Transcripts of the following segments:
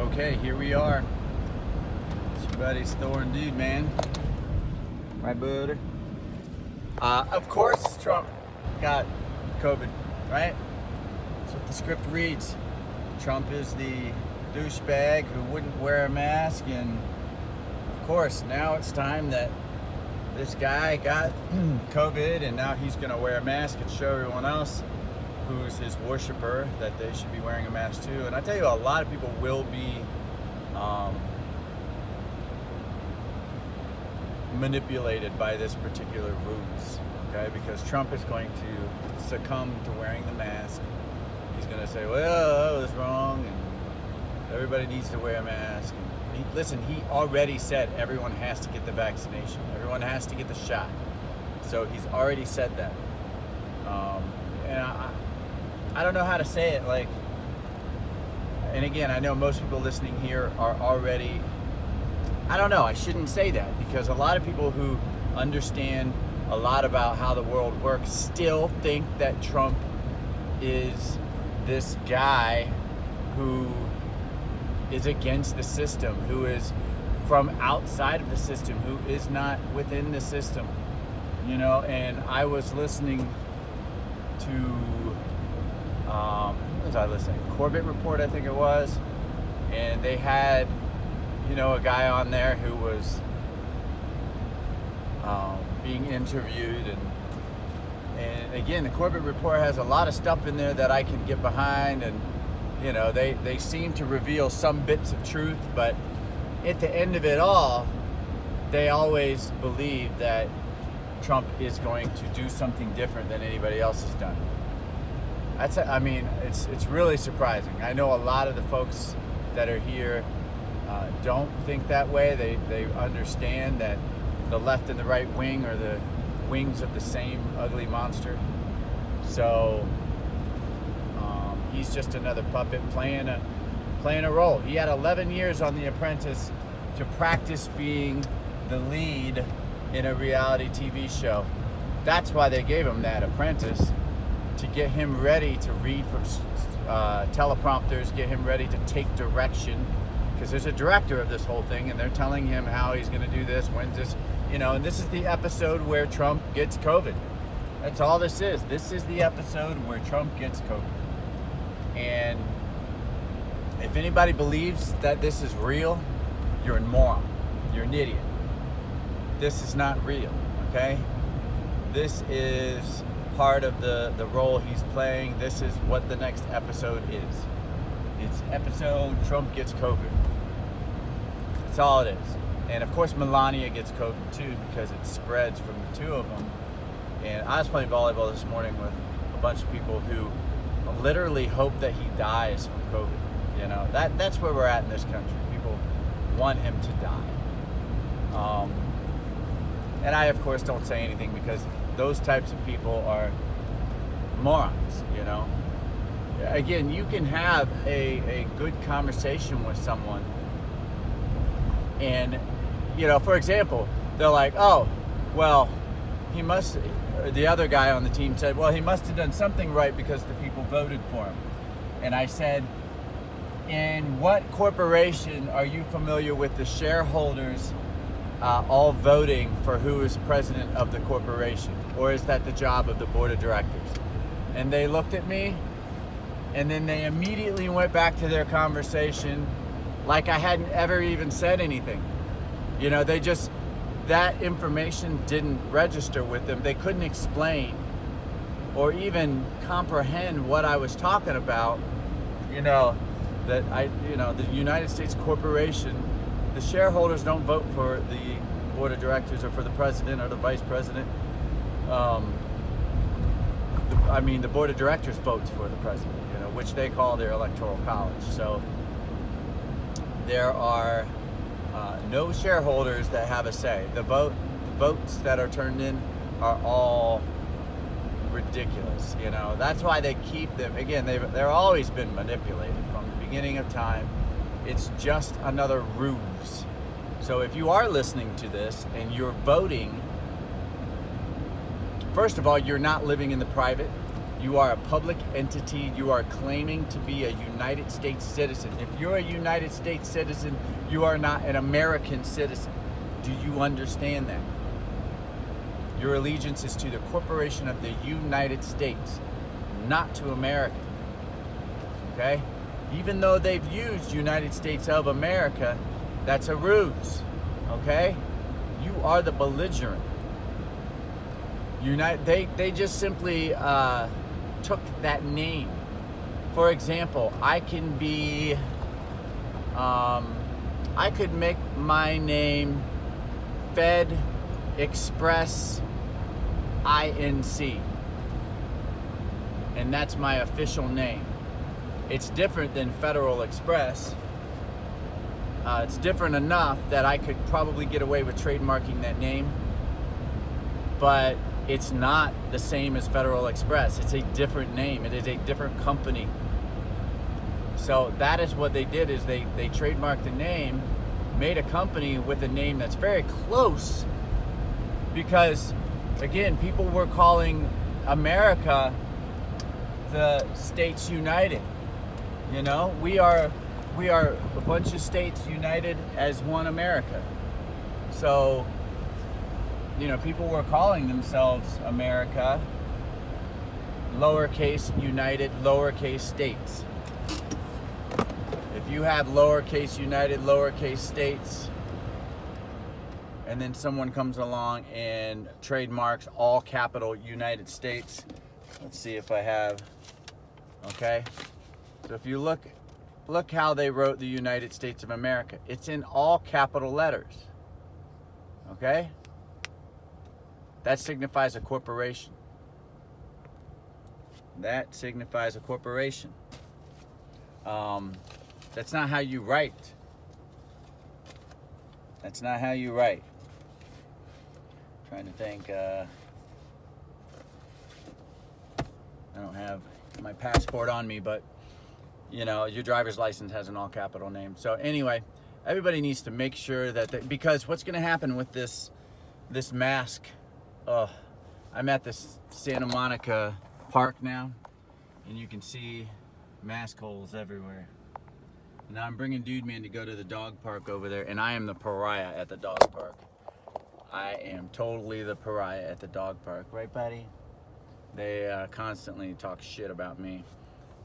Okay, here we are. It's your buddy Thorn Dude, man. Right, buddy? Of course, Trump got COVID, right? That's what the script reads. Trump is the douchebag who wouldn't wear a mask, and of course, now it's time that this guy got COVID, and now he's going to wear a mask and show everyone else who's his worshiper that they should be wearing a mask too. And I tell you, a lot of people will be manipulated by this particular ruse, okay? Because Trump is going to succumb to wearing the mask. He's going to say, well, that was wrong, and everybody needs to wear a mask. And listen, he already said everyone has to get the vaccination. Everyone has to get the shot. So he's already said that. And I don't know how to say it, like, and again, I know most people listening here are already, I don't know, I shouldn't say that, because a lot of people who understand a lot about how the world works still think that Trump is this guy who is against the system, who is from outside of the system, who is not within the system, you know. And I was listening to who was I listening? Corbett Report, I think it was, and they had, you know, a guy on there who was being interviewed, and again, the Corbett Report has a lot of stuff in there that I can get behind, and you know, they seem to reveal some bits of truth, but at the end of it all, they always believe that Trump is going to do something different than anybody else has done. I mean, it's really surprising. I know a lot of the folks that are here don't think that way. They understand that the left and the right wing are the wings of the same ugly monster. So he's just another puppet playing a role. He had 11 years on The Apprentice to practice being the lead in a reality TV show. That's why they gave him that apprentice, to get him ready to read from teleprompters, get him ready to take direction, because there's a director of this whole thing, and they're telling him how he's going to do this, when's this, you know. And this is the episode where Trump gets COVID. That's all this is. This is the episode where Trump gets COVID. And if anybody believes that this is real, you're a moron. You're an idiot. This is not real, okay? This is part of the role he's playing. This is what the next episode is. It's episode Trump gets COVID. That's all it is. And of course Melania gets COVID too, because it spreads from the two of them. And I was playing volleyball this morning with a bunch of people who literally hope that he dies from COVID. You know, that's where we're at in this country. People want him to die. And I, of course, don't say anything, because those types of people are morons, you know. Again, you can have a good conversation with someone, and, you know, for example, they're like, oh, well, he must, the other guy on the team said, well, he must have done something right because the people voted for him. And I said, in what corporation are you familiar with the shareholders all voting for who is president of the corporation? Or is that the job of the board of directors? And they looked at me, and then they immediately went back to their conversation like I hadn't ever even said anything. You know, they just, that information didn't register with them. They couldn't explain or even comprehend what I was talking about. You know, that the United States corporation, the shareholders don't vote for the board of directors or for the president or the vice president. The board of directors votes for the president, you know, which they call their electoral college. So there are no shareholders that have a say. The votes that are turned in are all ridiculous, you know. That's why they keep them. Again, they're always been manipulated from the beginning of time. It's just another ruse. So if you are listening to this and you're voting, first of all, you're not living in the private. You are a public entity. You are claiming to be a United States citizen. If you're a United States citizen, you are not an American citizen. Do you understand that? Your allegiance is to the corporation of the United States, not to America. Okay? Even though they've used United States of America, that's a ruse. Okay? You are the belligerent. They just simply took that name. For example, I could make my name Fed Express INC, and that's my official name. It's different than Federal Express. It's different enough that I could probably get away with trademarking that name, but it's not the same as Federal Express. It's a different name. It is a different company. So that is what they did, is they trademarked the name, made a company with a name that's very close, because again, people were calling America the States United. You know, we are a bunch of states united as one America. So, you know, people were calling themselves America, lowercase united, lowercase states. If you have lowercase united, lowercase states, and then someone comes along and trademarks all capital United States, let's see if I have, okay? So if you look how they wrote the United States of America. It's in all capital letters, okay? That signifies a corporation. That signifies a corporation. That's not how you write. That's not how you write. Trying to think. I don't have my passport on me, but you know, your driver's license has an all capital name. So anyway, everybody needs to make sure that because what's going to happen with this mask? I'm at this Santa Monica park now, and you can see mask holes everywhere. Now I'm bringing Dude Man to go to the dog park over there, and I am the pariah at the dog park. I am totally the pariah at the dog park, right, buddy? They constantly talk shit about me,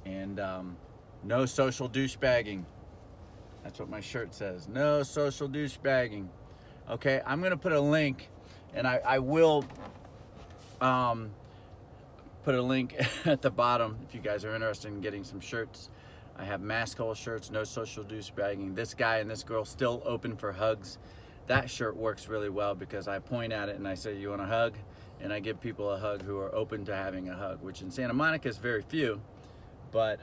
and no social douchebagging. That's what my shirt says. No social douchebagging. Okay, I'm gonna put a link, and I will put a link at the bottom if you guys are interested in getting some shirts. I have mask hole shirts, no social douchebagging. This guy and this girl still open for hugs. That shirt works really well because I point at it and I say, "You want a hug?" And I give people a hug who are open to having a hug, which in Santa Monica is very few, but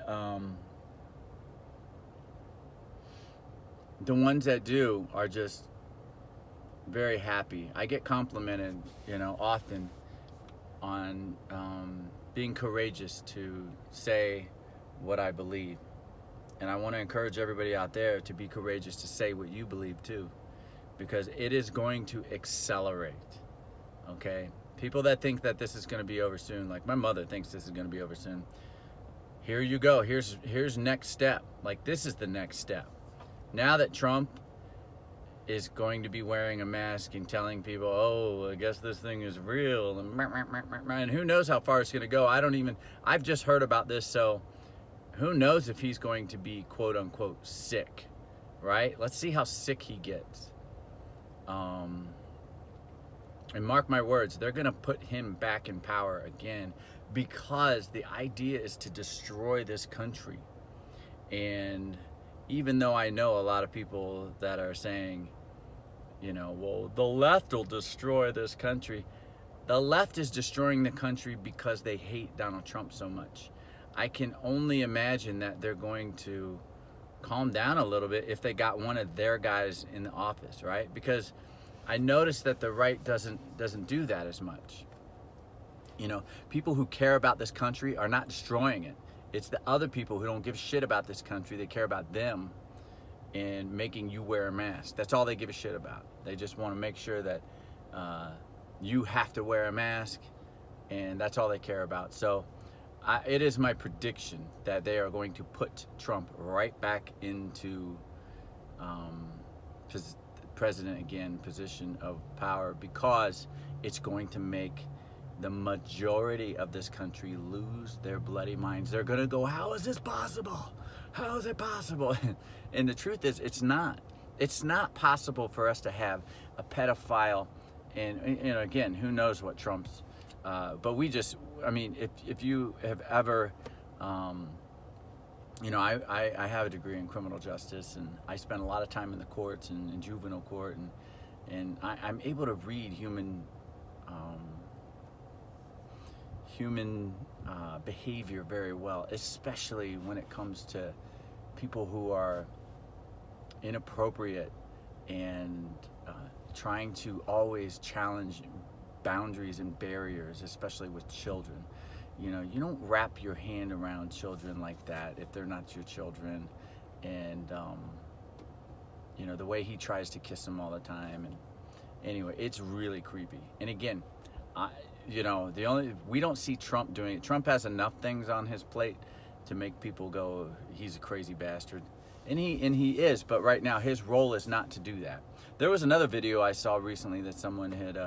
the ones that do are just very happy. I get complimented, you know, often on being courageous to say what I believe. And I want to encourage everybody out there to be courageous to say what you believe too, because it is going to accelerate, okay? People that think that this is going to be over soon, like my mother thinks this is going to be over soon. Here you go. Here's next step. Like, this is the next step. Now that Trump is going to be wearing a mask and telling people, "Oh, I guess this thing is real," and who knows how far it's going to go. I've just heard about this, so who knows if he's going to be quote unquote sick, right? Let's see how sick he gets. And mark my words, they're going to put him back in power again, because the idea is to destroy this country. And even though I know a lot of people that are saying, you know, well, the left will destroy this country. The left is destroying the country because they hate Donald Trump so much. I can only imagine that they're going to calm down a little bit if they got one of their guys in the office, right? Because I noticed that the right doesn't do that as much. You know, people who care about this country are not destroying it. It's the other people who don't give a shit about this country. They care about them and making you wear a mask. That's all they give a shit about. They just want to make sure that you have to wear a mask, and that's all they care about. So It is my prediction that they are going to put Trump right back into president again, position of power, because it's going to make the majority of this country lose their bloody minds. They're going to go, how is this possible? How is it possible? And the truth is, it's not. It's not possible for us to have a pedophile, and you know, again, who knows what Trump's, but we just, I mean, if you have ever, you know, I have a degree in criminal justice, and I spend a lot of time in the courts and in juvenile court, and I'm able to read human behavior very well, especially when it comes to people who are inappropriate and trying to always challenge boundaries and barriers, especially with children. You know, you don't wrap your hand around children like that if they're not your children. And you know, the way he tries to kiss them all the time, and anyway, it's really creepy. And again, you know, we don't see Trump doing it. Trump has enough things on his plate to make people go, he's a crazy bastard. And he is, but right now his role is not to do that. There was another video I saw recently that someone had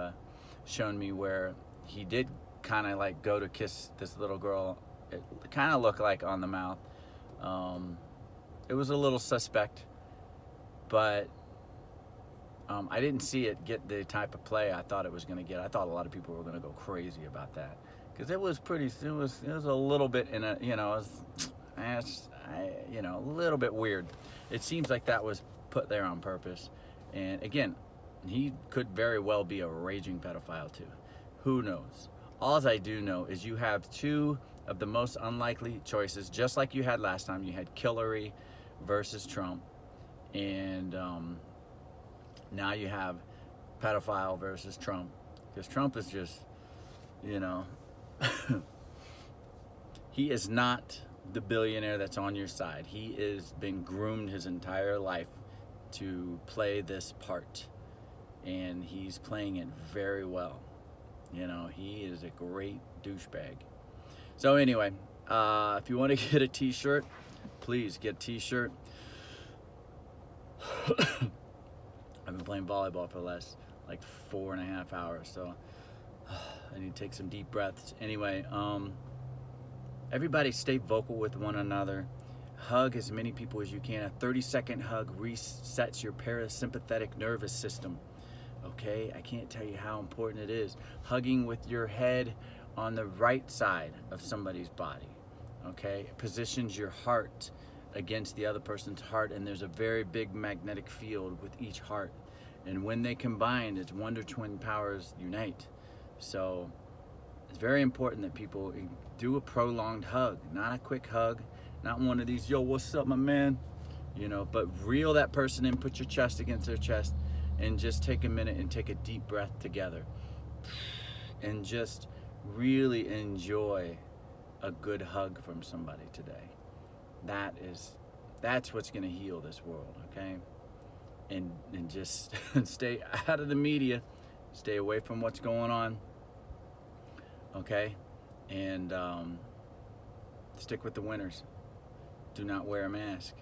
shown me where he did kind of like go to kiss this little girl. It kind of looked like on the mouth. It was a little suspect, but I didn't see it get the type of play I thought it was going to get. I thought a lot of people were going to go crazy about that, because it was a little bit in a, you know, you know, a little bit weird. It seems like that was put there on purpose. And again, he could very well be a raging pedophile too. Who knows? All I do know is you have two of the most unlikely choices, just like you had last time. You had Hillary versus Trump, and now you have pedophile versus Trump, because Trump is just, you know, he is not the billionaire that's on your side. He is been groomed his entire life to play this part, and he's playing it very well. You know, he is a great douchebag. So anyway, if you want to get a t-shirt, please get a t-shirt. I've been playing volleyball for the last like 4.5 hours, so I need to take some deep breaths. Anyway, everybody stay vocal with one another. Hug as many people as you can. A 30-second hug resets your parasympathetic nervous system. Okay, I can't tell you how important it is. Hugging with your head on the right side of somebody's body, okay, positions your heart against the other person's heart, and there's a very big magnetic field with each heart. And when they combine, it's wonder twin powers unite. So it's very important that people do a prolonged hug, not a quick hug, not one of these, yo, what's up, my man? You know, but reel that person in, put your chest against their chest, and just take a minute and take a deep breath together. And just really enjoy a good hug from somebody today. That's what's gonna heal this world, okay? And just stay out of the media, stay away from what's going on, okay? And stick with the winners. Do not wear a mask.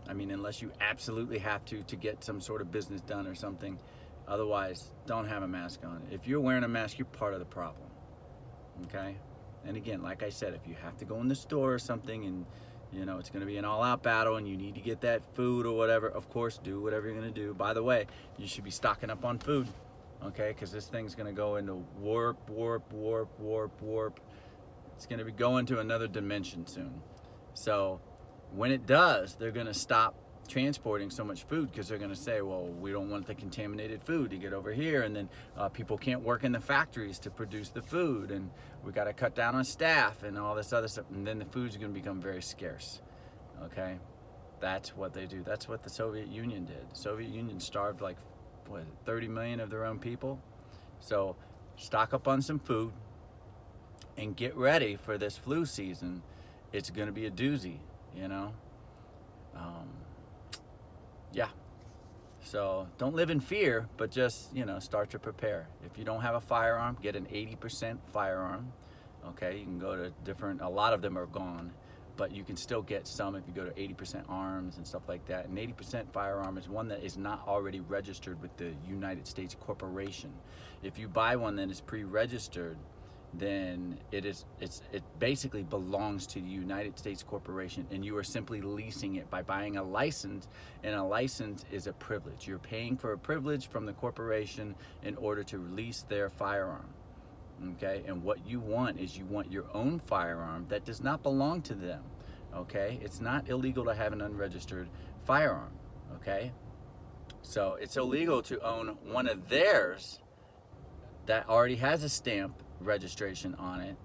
I mean, unless you absolutely have to get some sort of business done or something. Otherwise, don't have a mask on. If you're wearing a mask, you're part of the problem, okay? And again, like I said, if you have to go in the store or something, and you know it's going to be an all-out battle and you need to get that food or whatever, of course, do whatever you're going to do. By the way, you should be stocking up on food, okay? Because this thing's going to go into warp. It's going to be going to another dimension soon. So when it does, they're going to stop transporting so much food, because they're going to say, well, we don't want the contaminated food to get over here, and then people can't work in the factories to produce the food, and we got to cut down on staff and all this other stuff, and then the food's going to become very scarce, okay? That's what they do. That's what the Soviet Union did. The Soviet Union starved like, 30 million of their own people. So stock up on some food and get ready for this flu season. It's going to be a doozy, you know? Yeah. So don't live in fear, but just, you know, start to prepare. If you don't have a firearm, get an 80% firearm. Okay, you can go to different, a lot of them are gone, but you can still get some if you go to 80% arms and stuff like that. And 80% firearm is one that is not already registered with the United States Corporation. If you buy one that is pre-registered, then it basically belongs to the United States Corporation, and you are simply leasing it by buying a license, and a license is a privilege. You're paying for a privilege from the corporation in order to lease their firearm. Okay, and what you want is you want your own firearm that does not belong to them. Okay, it's not illegal to have an unregistered firearm. Okay, so it's illegal to own one of theirs that already has a stamp registration on it.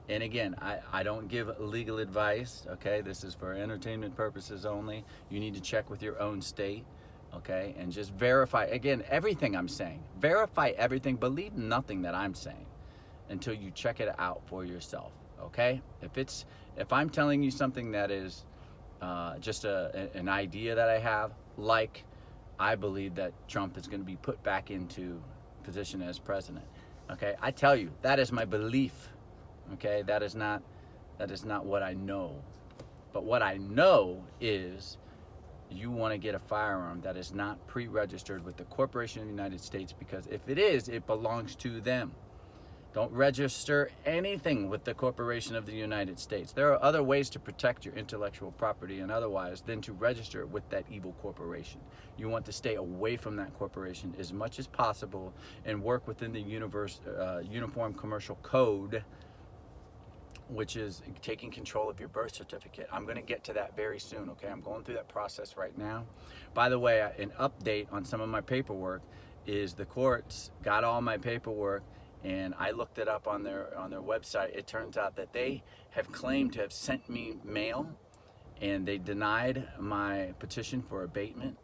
And again, I don't give legal advice. Okay, this is for entertainment purposes only. You need to check with your own state. Okay, and just verify, again, everything I'm saying. Verify everything. Believe nothing that I'm saying until you check it out for yourself. Okay, if I'm telling you something that is just an idea that I have, like I believe that Trump is going to be put back into position as president. Okay, I tell you, that is my belief. Okay, that is not what I know. But what I know is you want to get a firearm that is not pre-registered with the Corporation of the United States, because if it is, it belongs to them. Don't register anything with the Corporation of the United States. There are other ways to protect your intellectual property and otherwise than to register it with that evil corporation. You want to stay away from that corporation as much as possible and work within the Uniform Commercial Code, which is taking control of your birth certificate. I'm going to get to that very soon, okay? I'm going through that process right now. By the way, an update on some of my paperwork is the courts got all my paperwork, and I looked it up on their website. It turns out that they have claimed to have sent me mail, and they denied my petition for abatement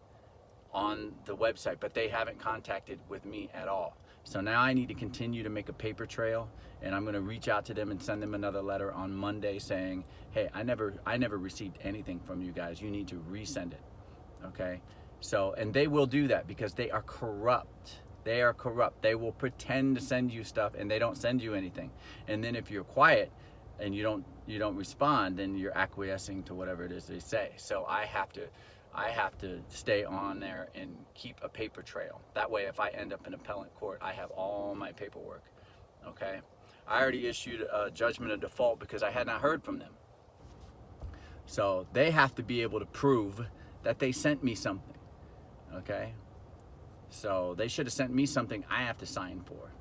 on the website, but they haven't contacted with me at all. So now I need to continue to make a paper trail, and I'm going to reach out to them and send them another letter on Monday saying, hey, I never received anything from you guys. You need to resend it. Okay? So, and they will do that because they are corrupt. They are corrupt. They will pretend to send you stuff and they don't send you anything. And then if you're quiet and you don't respond, then you're acquiescing to whatever it is they say. So I have to stay on there and keep a paper trail. That way, if I end up in appellate court, I have all my paperwork. Okay? I already issued a judgment of default because I had not heard from them. So they have to be able to prove that they sent me something. Okay? So they should have sent me something I have to sign for.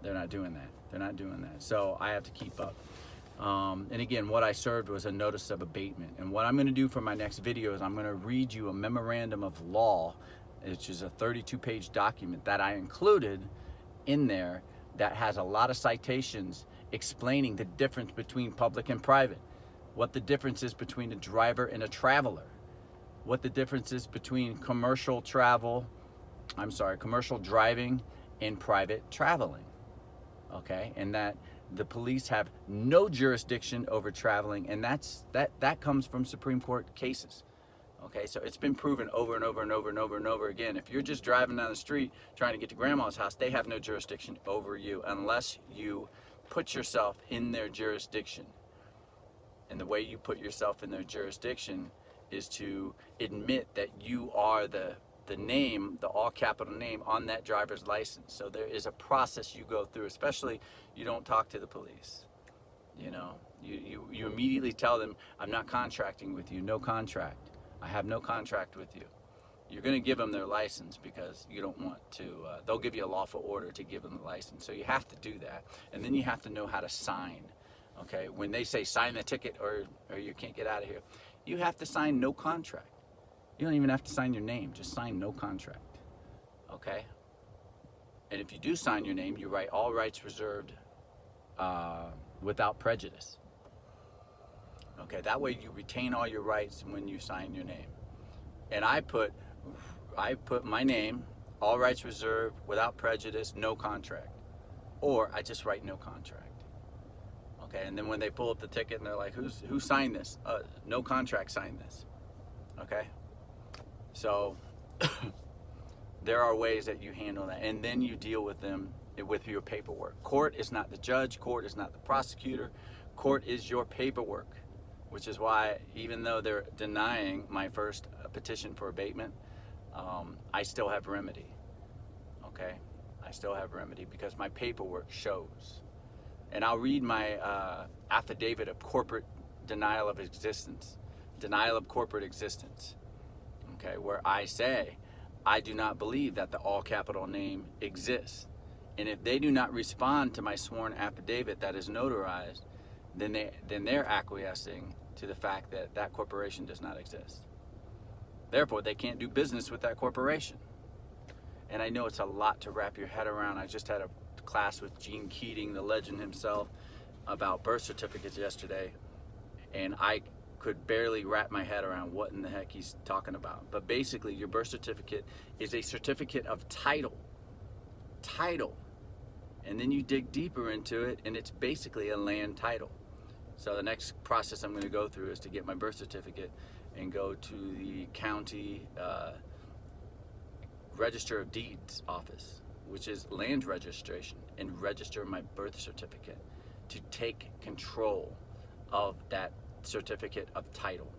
They're not doing that. They're not doing that. So I have to keep up. And again, what I served was a notice of abatement. And what I'm going to do for my next video is I'm going to read you a memorandum of law, which is a 32-page document that I included in there that has a lot of citations explaining the difference between public and private, what the difference is between a driver and a traveler, what the difference is between commercial driving and private traveling. Okay, and that the police have no jurisdiction over traveling, and that comes from Supreme Court cases. Okay, so it's been proven over and over and over and over and over again. If you're just driving down the street trying to get to grandma's house, they have no jurisdiction over you unless you put yourself in their jurisdiction. And the way you put yourself in their jurisdiction is to admit that you are the name, the all capital name on that driver's license. So there is a process you go through, especially you don't talk to the police. You know, you immediately tell them, I'm not contracting with you, no contract. I have no contract with you. You're going to give them their license because you don't want to, they'll give you a lawful order to give them the license. So you have to do that. And then you have to know how to sign. Okay, when they say sign the ticket or you can't get out of here, you have to sign no contract. You don't even have to sign your name, just sign no contract. Okay? And if you do sign your name, you write all rights reserved without prejudice. Okay, that way you retain all your rights when you sign your name. And I put my name, all rights reserved without prejudice, no contract. Or I just write no contract. Okay, and then when they pull up the ticket and they're like, who signed this? No contract signed this. Okay? So there are ways that you handle that, and then you deal with them with your paperwork. Court is not the judge. Court is not the prosecutor. Court is your paperwork, which is why even though they're denying my first petition for abatement, I still have remedy. Okay, I still have remedy because my paperwork shows. And I'll read my affidavit of corporate denial of existence, denial of corporate existence, okay, where I say I do not believe that the all capital name exists. And if they do not respond to my sworn affidavit that is notarized, then they're acquiescing to the fact that that corporation does not exist. Therefore, they can't do business with that corporation. And I know it's a lot to wrap your head around. I just had a class with Gene Keating, the legend himself, about birth certificates yesterday, and I could barely wrap my head around what in the heck he's talking about. But basically, your birth certificate is a certificate of title. And then you dig deeper into it, and it's basically a land title. So the next process I'm going to go through is to get my birth certificate and go to the county Register of Deeds office, which is land registration, and register my birth certificate to take control of that certificate of title.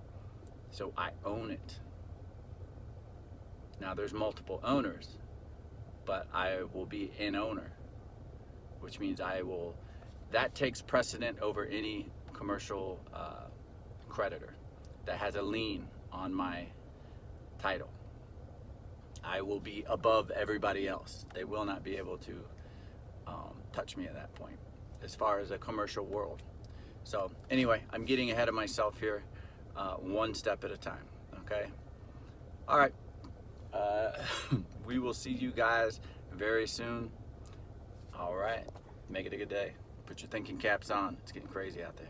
So I own it. Now there's multiple owners, but I will be an owner, which means that takes precedent over any commercial creditor that has a lien on my title. I will be above everybody else. They will not be able to touch me at that point as far as a commercial world. So anyway, I'm getting ahead of myself here, one step at a time, okay? All right, we will see you guys very soon. All right, make it a good day. Put your thinking caps on. It's getting crazy out there.